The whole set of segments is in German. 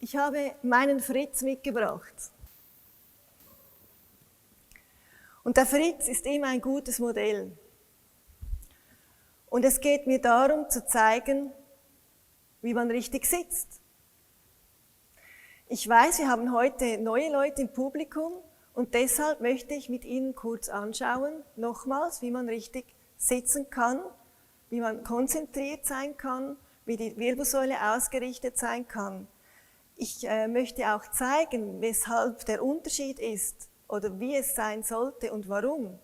Ich habe meinen Fritz mitgebracht. Und der Fritz ist immer ein gutes Modell. Und es geht mir darum, zu zeigen, wie man richtig sitzt. Ich weiß, wir haben heute neue Leute im Publikum und deshalb möchte ich mit Ihnen kurz anschauen, nochmals, wie man richtig sitzen kann, wie man konzentriert sein kann, wie die Wirbelsäule ausgerichtet sein kann. Ich möchte auch zeigen, weshalb der Unterschied ist oder wie es sein sollte und warum,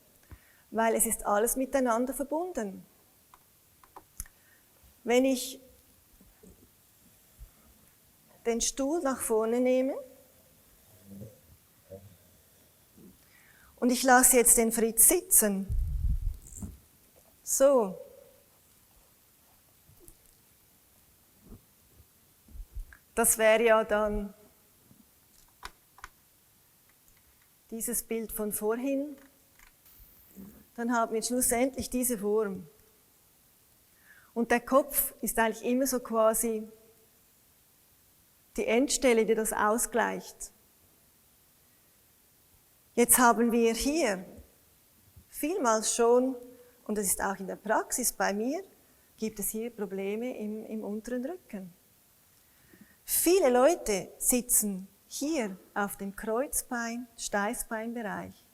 weil es ist alles miteinander verbunden. Wenn ich den Stuhl nach vorne nehme und ich lasse jetzt den Fritz sitzen, so. Das wäre ja dann dieses Bild von vorhin. Dann haben wir schlussendlich diese Form. Und der Kopf ist eigentlich immer so quasi die Endstelle, die das ausgleicht. Jetzt haben wir hier vielmals schon, und das ist auch in der Praxis bei mir, gibt es hier Probleme im unteren Rücken. Viele Leute sitzen hier auf dem Kreuzbein, Steißbeinbereich.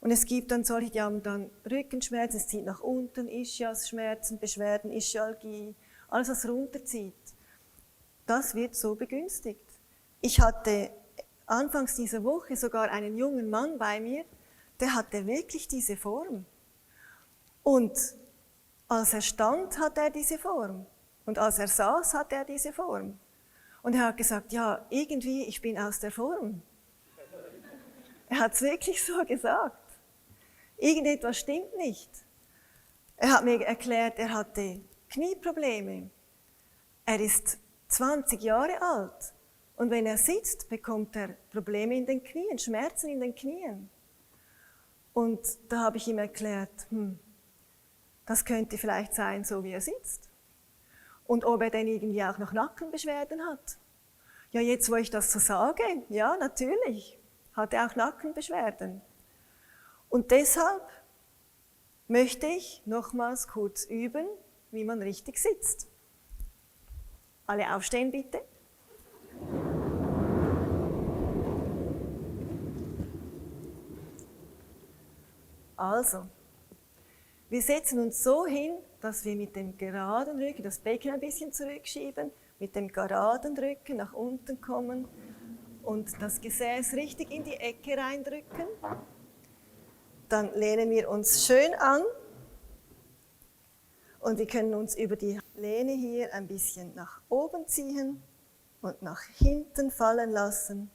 Und es gibt dann solche, die haben dann Rückenschmerzen, es zieht nach unten, Ischiasschmerzen, Beschwerden, Ischialgie, alles was runterzieht. Das wird so begünstigt. Ich hatte anfangs dieser Woche sogar einen jungen Mann bei mir, der hatte wirklich diese Form. Und als er stand, hatte er diese Form. Und als er saß, hatte er diese Form. Und er hat gesagt, ja, irgendwie, ich bin aus der Form. Er hat es wirklich so gesagt. Irgendetwas stimmt nicht. Er hat mir erklärt, er hatte Knieprobleme. Er ist 20 Jahre alt. Und wenn er sitzt, bekommt er Probleme in den Knien, Schmerzen in den Knien. Und da habe ich ihm erklärt, das könnte vielleicht sein, so wie er sitzt. Und ob er denn irgendwie auch noch Nackenbeschwerden hat. Ja, jetzt wo ich das so sage, ja, natürlich, hat er auch Nackenbeschwerden. Und deshalb möchte ich nochmals kurz üben, wie man richtig sitzt. Alle aufstehen bitte. Also, wir setzen uns so hin, dass wir mit dem geraden Rücken das Becken ein bisschen zurückschieben, mit dem geraden Rücken nach unten kommen und das Gesäß richtig in die Ecke reindrücken. Dann lehnen wir uns schön an und wir können uns über die Lehne hier ein bisschen nach oben ziehen und nach hinten fallen lassen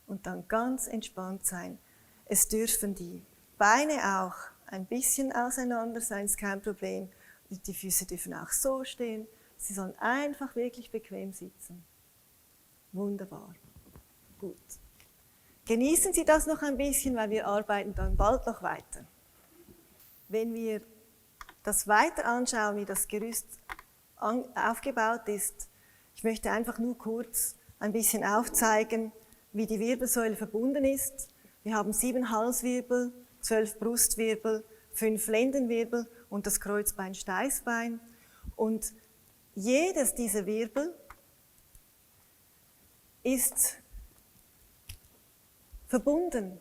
und dann ganz entspannt sein. Es dürfen die Beine auch ein bisschen auseinander sein, ist kein Problem. Die Füße dürfen auch so stehen. Sie sollen einfach wirklich bequem sitzen. Wunderbar. Gut. Genießen Sie das noch ein bisschen, weil wir arbeiten dann bald noch weiter. Wenn wir das weiter anschauen, wie das Gerüst aufgebaut ist, ich möchte einfach nur kurz ein bisschen aufzeigen, wie die Wirbelsäule verbunden ist. Wir haben 7 Halswirbel, 12 Brustwirbel, 5 Lendenwirbel und das Kreuzbein, Steißbein. Und jedes dieser Wirbel ist verbunden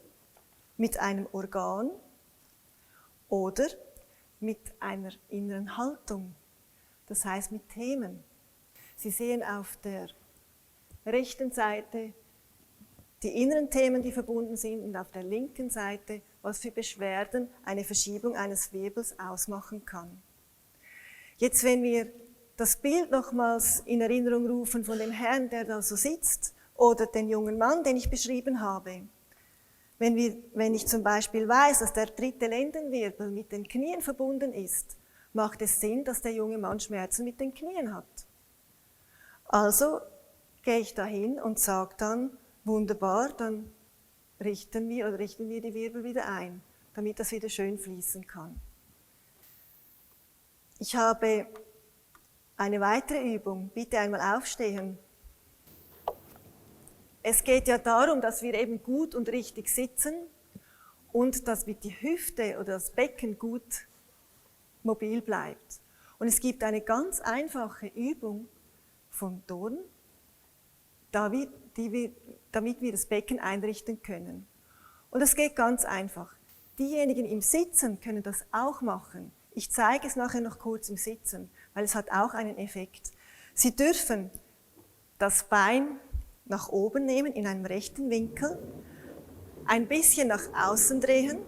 mit einem Organ oder mit einer inneren Haltung, das heißt mit Themen. Sie sehen auf der rechten Seite die inneren Themen, die verbunden sind, und auf der linken Seite, was für Beschwerden eine Verschiebung eines Wirbels ausmachen kann. Jetzt, wenn wir das Bild nochmals in Erinnerung rufen von dem Herrn, der da so sitzt, oder den jungen Mann, den ich beschrieben habe. Wenn ich zum Beispiel weiß, dass der 3. Lendenwirbel mit den Knien verbunden ist, macht es Sinn, dass der junge Mann Schmerzen mit den Knien hat. Also gehe ich dahin und sage dann, wunderbar, dann richten wir die Wirbel wieder ein, damit das wieder schön fließen kann. Ich habe eine weitere Übung. Bitte einmal aufstehen. Es geht ja darum, dass wir eben gut und richtig sitzen und dass die Hüfte oder das Becken gut mobil bleibt. Und es gibt eine ganz einfache Übung vom Turnen, damit wir das Becken einrichten können. Und das geht ganz einfach. Diejenigen im Sitzen können das auch machen. Ich zeige es nachher noch kurz im Sitzen, weil es hat auch einen Effekt. Sie dürfen das Bein nach oben nehmen in einem rechten Winkel, ein bisschen nach außen drehen,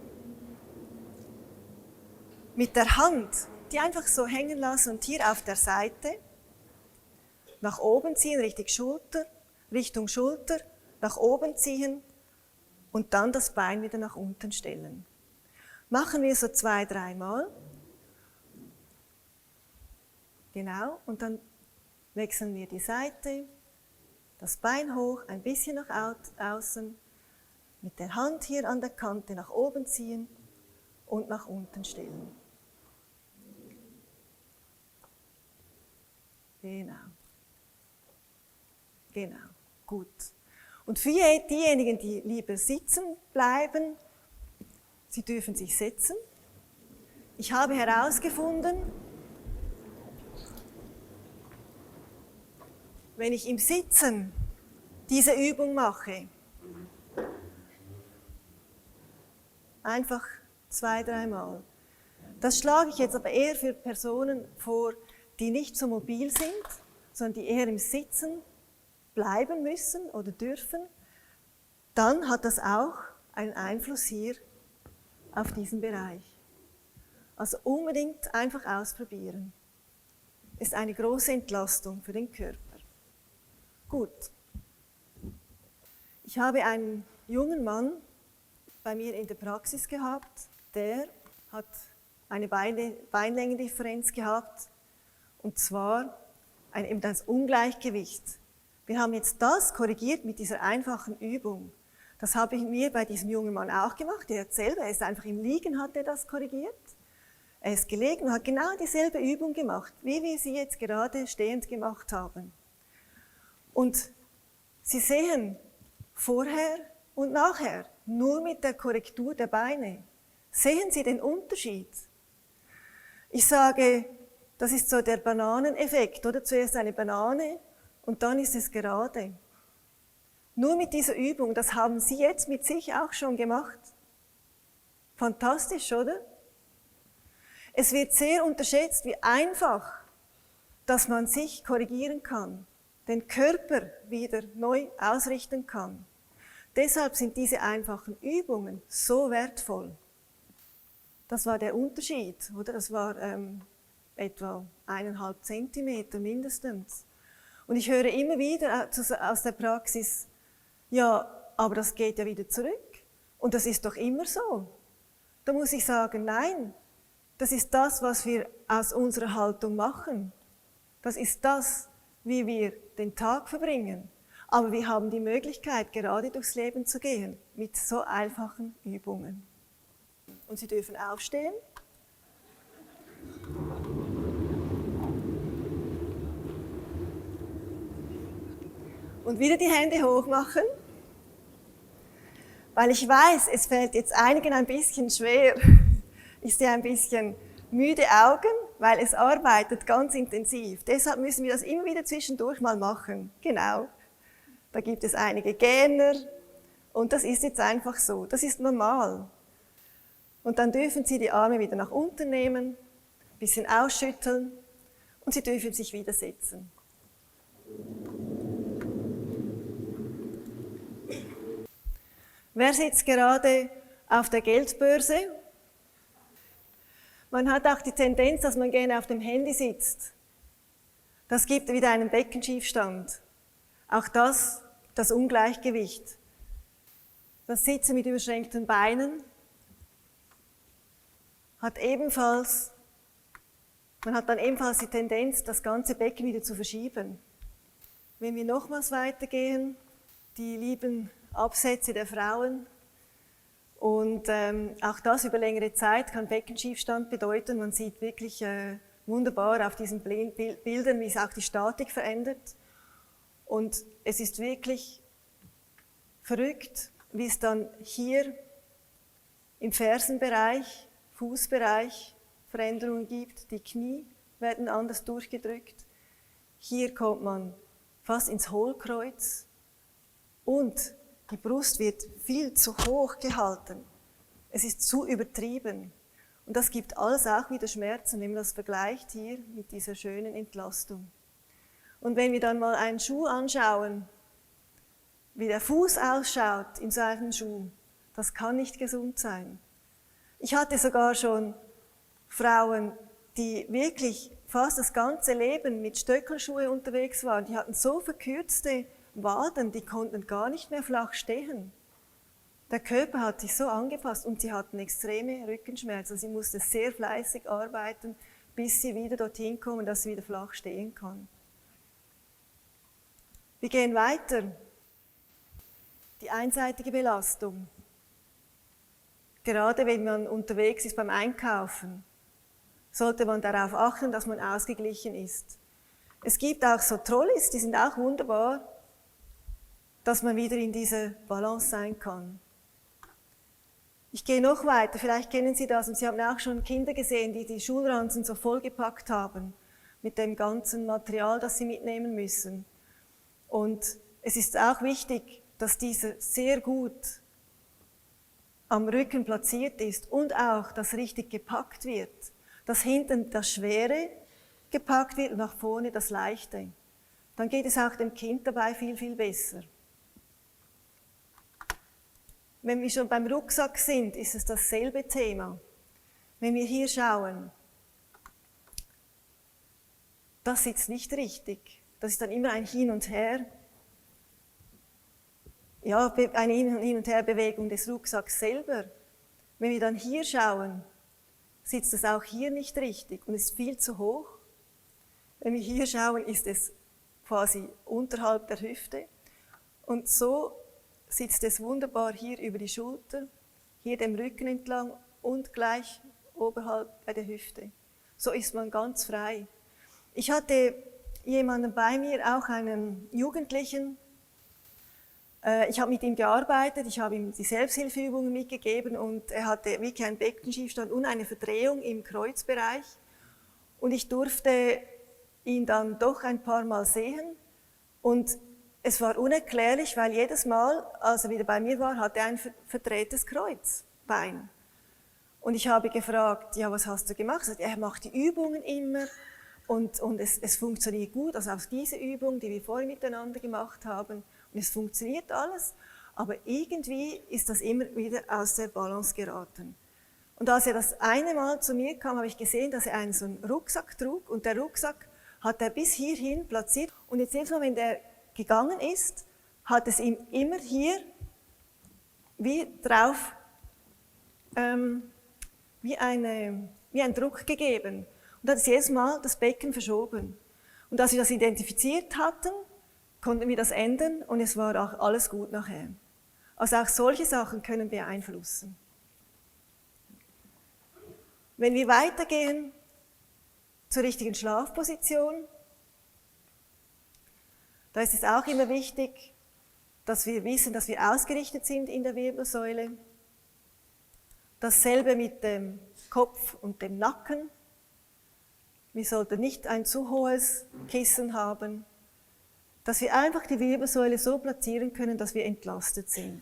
mit der Hand die einfach so hängen lassen und hier auf der Seite nach oben ziehen, Richtung Schulter, nach oben ziehen und dann das Bein wieder nach unten stellen. Machen wir so 2-3 Mal. Genau, und dann wechseln wir die Seite, das Bein hoch, ein bisschen nach außen, mit der Hand hier an der Kante nach oben ziehen und nach unten stellen. Genau, gut. Und für diejenigen, die lieber sitzen bleiben, sie dürfen sich setzen. Ich habe herausgefunden, wenn ich im Sitzen diese Übung mache, einfach 2-3 Mal. Das schlage ich jetzt aber eher für Personen vor, die nicht so mobil sind, sondern die eher im Sitzen bleiben müssen oder dürfen. Dann hat das auch einen Einfluss hier auf diesen Bereich. Also unbedingt einfach ausprobieren. Ist eine große Entlastung für den Körper. Gut. Ich habe einen jungen Mann bei mir in der Praxis gehabt, der hat eine Beinlängendifferenz gehabt, und zwar eben das Ungleichgewicht. Wir haben jetzt das korrigiert mit dieser einfachen Übung. Das habe ich mir bei diesem jungen Mann auch gemacht. Er ist einfach im Liegen, hat er das korrigiert. Er ist gelegen und hat genau dieselbe Übung gemacht, wie wir sie jetzt gerade stehend gemacht haben. Und Sie sehen vorher und nachher, nur mit der Korrektur der Beine. Sehen Sie den Unterschied? Ich sage, das ist so der Bananeneffekt, oder? Zuerst eine Banane und dann ist es gerade. Nur mit dieser Übung, das haben Sie jetzt mit sich auch schon gemacht. Fantastisch, oder? Es wird sehr unterschätzt, wie einfach, dass man sich korrigieren kann, den Körper wieder neu ausrichten kann. Deshalb sind diese einfachen Übungen so wertvoll. Das war der Unterschied, oder? Das war etwa 1,5 Zentimeter mindestens. Und ich höre immer wieder aus der Praxis, ja, aber das geht ja wieder zurück. Und das ist doch immer so. Da muss ich sagen, nein, das ist das, was wir aus unserer Haltung machen. Das ist das, wie wir den Tag verbringen. Aber wir haben die Möglichkeit, gerade durchs Leben zu gehen, mit so einfachen Übungen. Und Sie dürfen aufstehen. Und wieder die Hände hoch machen. Weil ich weiß, es fällt jetzt einigen ein bisschen schwer. Ich sehe ein bisschen müde Augen, weil es arbeitet ganz intensiv. Deshalb müssen wir das immer wieder zwischendurch mal machen. Genau. Da gibt es einige Gähner und das ist jetzt einfach so. Das ist normal. Und dann dürfen Sie die Arme wieder nach unten nehmen, ein bisschen ausschütteln und Sie dürfen sich wieder setzen. Wer sitzt gerade auf der Geldbörse? Man hat auch die Tendenz, dass man gerne auf dem Handy sitzt. Das gibt wieder einen Beckenschiefstand. Auch das Ungleichgewicht. Das Sitzen mit überschränkten Beinen man hat dann ebenfalls die Tendenz, das ganze Becken wieder zu verschieben. Wenn wir nochmals weitergehen, die lieben Absätze der Frauen, und auch das über längere Zeit kann Beckenschiefstand bedeuten. Man sieht wirklich wunderbar auf diesen Bildern, wie es auch die Statik verändert. Und es ist wirklich verrückt, wie es dann hier im Fersenbereich, Fußbereich Veränderungen gibt. Die Knie werden anders durchgedrückt. Hier kommt man fast ins Hohlkreuz und die Brust wird viel zu hoch gehalten. Es ist zu übertrieben. Und das gibt alles auch wieder Schmerzen, wenn man das vergleicht hier mit dieser schönen Entlastung. Und wenn wir dann mal einen Schuh anschauen, wie der Fuß ausschaut in so einem Schuh, das kann nicht gesund sein. Ich hatte sogar schon Frauen, die wirklich fast das ganze Leben mit Stöckelschuhe unterwegs waren. Die hatten so verkürzte Waden, die konnten gar nicht mehr flach stehen. Der Körper hat sich so angepasst und sie hatten extreme Rückenschmerzen. Sie musste sehr fleißig arbeiten, bis sie wieder dorthin kommen, dass sie wieder flach stehen kann. Wir gehen weiter. Die einseitige Belastung. Gerade wenn man unterwegs ist beim Einkaufen, sollte man darauf achten, dass man ausgeglichen ist. Es gibt auch so Trolleys, die sind auch wunderbar, dass man wieder in dieser Balance sein kann. Ich gehe noch weiter, vielleicht kennen Sie das und Sie haben auch schon Kinder gesehen, die die Schulranzen so vollgepackt haben mit dem ganzen Material, das sie mitnehmen müssen. Und es ist auch wichtig, dass dieser sehr gut am Rücken platziert ist und auch, dass richtig gepackt wird. Dass hinten das Schwere gepackt wird und nach vorne das Leichte. Dann geht es auch dem Kind dabei viel, viel besser. Wenn wir schon beim Rucksack sind, ist es dasselbe Thema. Wenn wir hier schauen, das sitzt nicht richtig. Das ist dann immer ein Hin und Her. Ja, eine Hin- und Herbewegung des Rucksacks selber. Wenn wir dann hier schauen, sitzt es auch hier nicht richtig und ist viel zu hoch. Wenn wir hier schauen, ist es quasi unterhalb der Hüfte. Und so sitzt es wunderbar hier über die Schulter, hier dem Rücken entlang und gleich oberhalb bei der Hüfte. So ist man ganz frei. Ich hatte jemanden bei mir, auch einen Jugendlichen. Ich habe mit ihm gearbeitet, ich habe ihm die Selbsthilfeübungen mitgegeben und er hatte wirklich einen Beckenschiefstand und eine Verdrehung im Kreuzbereich. Und ich durfte ihn dann doch ein paar Mal sehen und es war unerklärlich, weil jedes Mal, als er wieder bei mir war, hatte er ein verdrehtes Kreuzbein. Und ich habe gefragt, ja, was hast du gemacht? Er sagt, er macht die Übungen immer und es funktioniert gut, also auch diese Übung, die wir vorher miteinander gemacht haben. Und es funktioniert alles, aber irgendwie ist das immer wieder aus der Balance geraten. Und als er das eine Mal zu mir kam, habe ich gesehen, dass er einen so einen Rucksack trug und der Rucksack hat er bis hierhin platziert. Und jetzt jedes Mal, wenn der gegangen ist, hat es ihm immer hier wie drauf wie ein Druck gegeben. Und hat es jedes Mal das Becken verschoben. Und als wir das identifiziert hatten, konnten wir das ändern und es war auch alles gut nachher. Also auch solche Sachen können beeinflussen. Wenn wir weitergehen zur richtigen Schlafposition, da ist es auch immer wichtig, dass wir wissen, dass wir ausgerichtet sind in der Wirbelsäule. Dasselbe mit dem Kopf und dem Nacken. Wir sollten nicht ein zu hohes Kissen haben, dass wir einfach die Wirbelsäule so platzieren können, dass wir entlastet sind.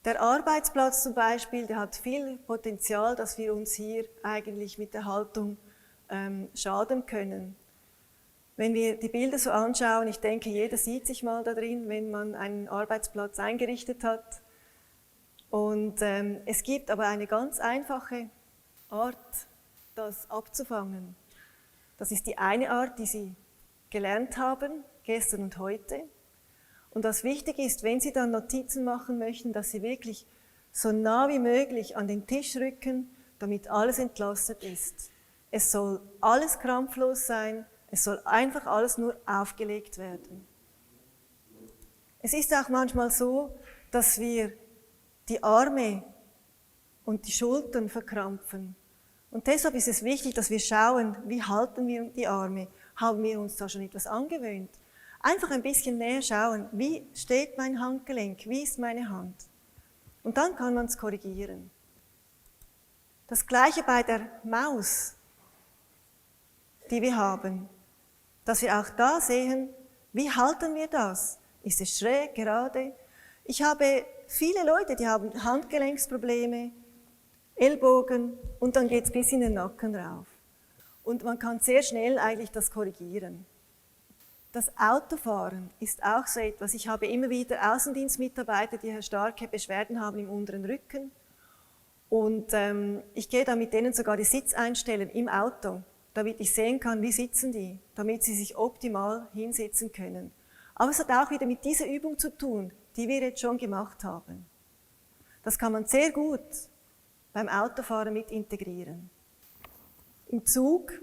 Der Arbeitsplatz zum Beispiel, der hat viel Potenzial, dass wir uns hier eigentlich mit der Haltung schaden können. Wenn wir die Bilder so anschauen, ich denke, jeder sieht sich mal da drin, wenn man einen Arbeitsplatz eingerichtet hat. Und es gibt aber eine ganz einfache Art, das abzufangen. Das ist die eine Art, die Sie gelernt haben, gestern und heute. Und was wichtig ist, wenn Sie dann Notizen machen möchten, dass Sie wirklich so nah wie möglich an den Tisch rücken, damit alles entlastet ist. Es soll alles krampflos sein, es soll einfach alles nur aufgelegt werden. Es ist auch manchmal so, dass wir die Arme und die Schultern verkrampfen. Und deshalb ist es wichtig, dass wir schauen, wie halten wir die Arme? Haben wir uns da schon etwas angewöhnt? Einfach ein bisschen näher schauen, wie steht mein Handgelenk, wie ist meine Hand. Und dann kann man es korrigieren. Das Gleiche bei der Maus, die wir haben, dass wir auch da sehen, wie halten wir das? Ist es schräg, gerade? Ich habe viele Leute, die haben Handgelenksprobleme, Ellbogen und dann geht es bis in den Nacken rauf. Und man kann sehr schnell eigentlich das korrigieren. Das Autofahren ist auch so etwas. Ich habe immer wieder Außendienstmitarbeiter, die starke Beschwerden haben im unteren Rücken. Und ich gehe dann mit denen sogar die Sitz einstellen im Auto, damit ich sehen kann, wie sitzen die, damit sie sich optimal hinsetzen können. Aber es hat auch wieder mit dieser Übung zu tun, die wir jetzt schon gemacht haben. Das kann man sehr gut beim Autofahren mit integrieren. Im Zug,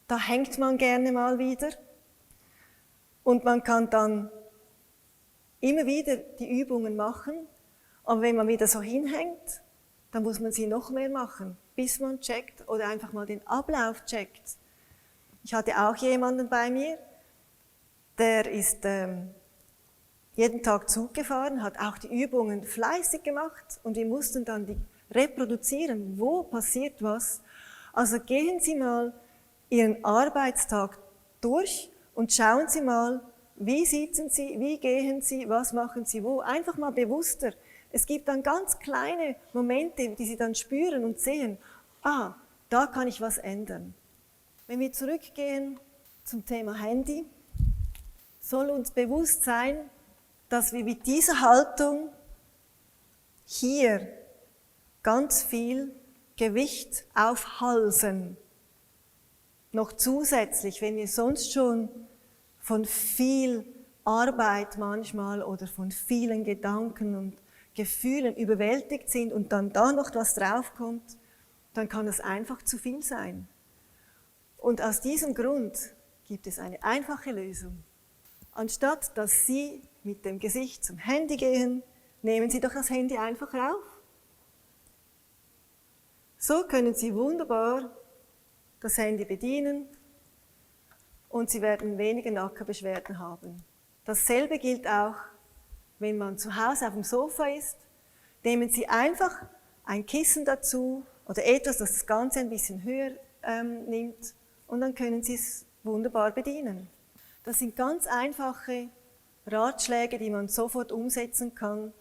da hängt man gerne mal wieder und man kann dann immer wieder die Übungen machen, aber wenn man wieder so hinhängt, dann muss man sie noch mehr machen, bis man checkt oder einfach mal den Ablauf checkt. Ich hatte auch jemanden bei mir, der ist jeden Tag Zug gefahren, hat auch die Übungen fleißig gemacht und wir mussten dann die reproduzieren, wo passiert was. Also gehen Sie mal Ihren Arbeitstag durch und schauen Sie mal, wie sitzen Sie, wie gehen Sie, was machen Sie wo. Einfach mal bewusster. Es gibt dann ganz kleine Momente, die Sie dann spüren und sehen, da kann ich was ändern. Wenn wir zurückgehen zum Thema Handy, soll uns bewusst sein, dass wir mit dieser Haltung hier ganz viel Gewicht aufhalsen. Noch zusätzlich, wenn wir sonst schon von viel Arbeit manchmal oder von vielen Gedanken und Gefühlen überwältigt sind und dann da noch was draufkommt, dann kann das einfach zu viel sein. Und aus diesem Grund gibt es eine einfache Lösung. Anstatt dass Sie mit dem Gesicht zum Handy gehen, nehmen Sie doch das Handy einfach rauf. So können Sie wunderbar das Handy bedienen und Sie werden weniger Nackenbeschwerden haben. Dasselbe gilt auch, wenn man zu Hause auf dem Sofa ist. Nehmen Sie einfach ein Kissen dazu oder etwas, das das Ganze ein bisschen höher nimmt und dann können Sie es wunderbar bedienen. Das sind ganz einfache Ratschläge, die man sofort umsetzen kann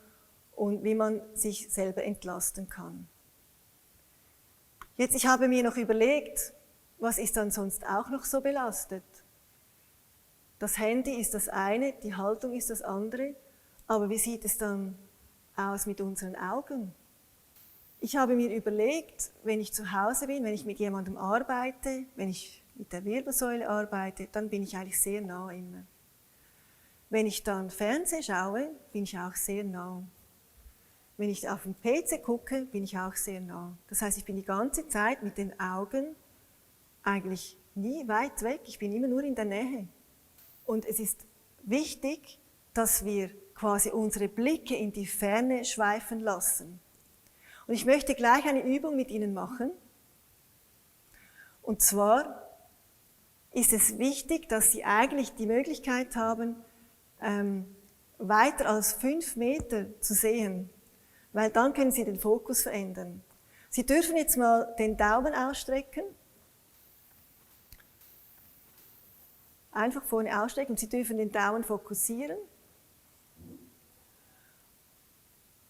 und wie man sich selber entlasten kann. Jetzt, ich habe mir noch überlegt, was ist dann sonst auch noch so belastet? Das Handy ist das eine, die Haltung ist das andere, aber wie sieht es dann aus mit unseren Augen? Ich habe mir überlegt, wenn ich zu Hause bin, wenn ich mit jemandem arbeite, wenn ich mit der Wirbelsäule arbeite, dann bin ich eigentlich sehr nah immer. Wenn ich dann Fernsehen schaue, bin ich auch sehr nah. Wenn ich auf den PC gucke, bin ich auch sehr nah. Das heißt, ich bin die ganze Zeit mit den Augen eigentlich nie weit weg, ich bin immer nur in der Nähe. Und es ist wichtig, dass wir quasi unsere Blicke in die Ferne schweifen lassen. Und ich möchte gleich eine Übung mit Ihnen machen. Und zwar ist es wichtig, dass Sie eigentlich die Möglichkeit haben, weiter als 5 Meter zu sehen, weil dann können Sie den Fokus verändern. Sie dürfen jetzt mal den Daumen ausstrecken, einfach vorne ausstrecken und Sie dürfen den Daumen fokussieren.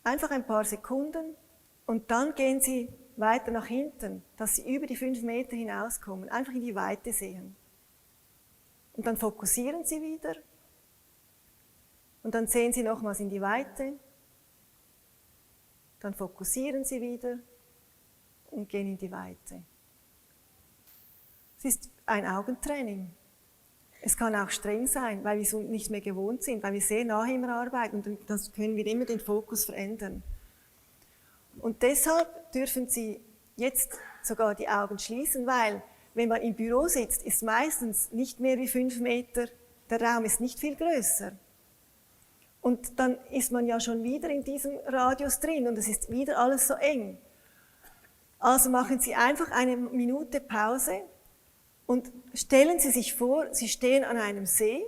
Einfach ein paar Sekunden und dann gehen Sie weiter nach hinten, dass Sie über die 5 Meter hinauskommen, einfach in die Weite sehen. Und dann fokussieren Sie wieder und dann sehen Sie nochmals in die Weite. Dann fokussieren Sie wieder und gehen in die Weite. Es ist ein Augentraining. Es kann auch streng sein, weil wir es nicht mehr gewohnt sind, weil wir sehr nahe immer arbeiten und das können wir immer den Fokus verändern. Und deshalb dürfen Sie jetzt sogar die Augen schließen, weil wenn man im Büro sitzt, ist meistens nicht mehr wie 5 Meter, der Raum ist nicht viel größer. Und dann ist man ja schon wieder in diesem Radius drin und es ist wieder alles so eng. Also machen Sie einfach eine Minute Pause und stellen Sie sich vor, Sie stehen an einem See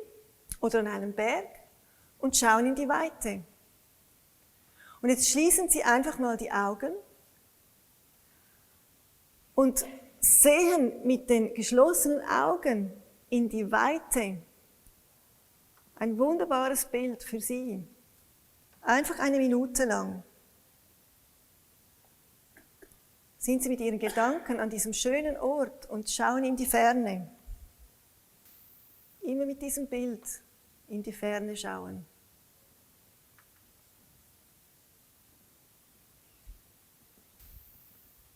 oder an einem Berg und schauen in die Weite. Und jetzt schließen Sie einfach mal die Augen und sehen mit den geschlossenen Augen in die Weite. Ein wunderbares Bild für Sie. Einfach eine Minute lang. Sind Sie mit Ihren Gedanken an diesem schönen Ort und schauen in die Ferne. Immer mit diesem Bild in die Ferne schauen.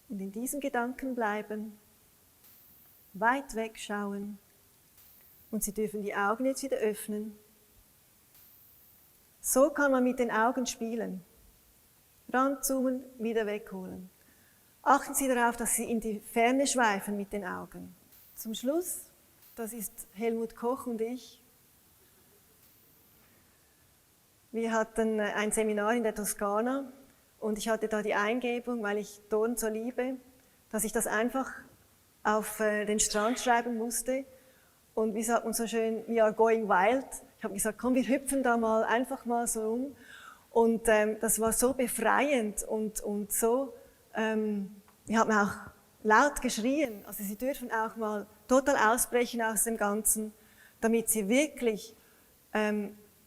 Und in diesen Gedanken bleiben, weit wegschauen. Und Sie dürfen die Augen jetzt wieder öffnen. So kann man mit den Augen spielen. Ranzoomen, wieder wegholen. Achten Sie darauf, dass Sie in die Ferne schweifen mit den Augen. Zum Schluss, das ist Helmut Koch und ich. Wir hatten ein Seminar in der Toskana und ich hatte da die Eingebung, weil ich Dorn so liebe, dass ich das einfach auf den Strand schreiben musste. Und wie sagt man so schön, we are going wild. Ich habe gesagt, komm, wir hüpfen da mal einfach mal so rum. Und das war so befreiend und so, wir haben auch laut geschrien. Also Sie dürfen auch mal total ausbrechen aus dem Ganzen, damit Sie wirklich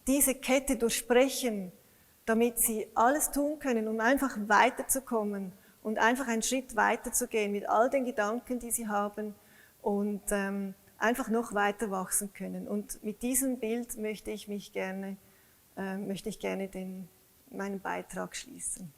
diese Kette durchbrechen, damit Sie alles tun können, um einfach weiterzukommen und einfach einen Schritt weiterzugehen mit all den Gedanken, die Sie haben und einfach noch weiter wachsen können. Und mit diesem Bild möchte ich gerne meinen Beitrag schließen.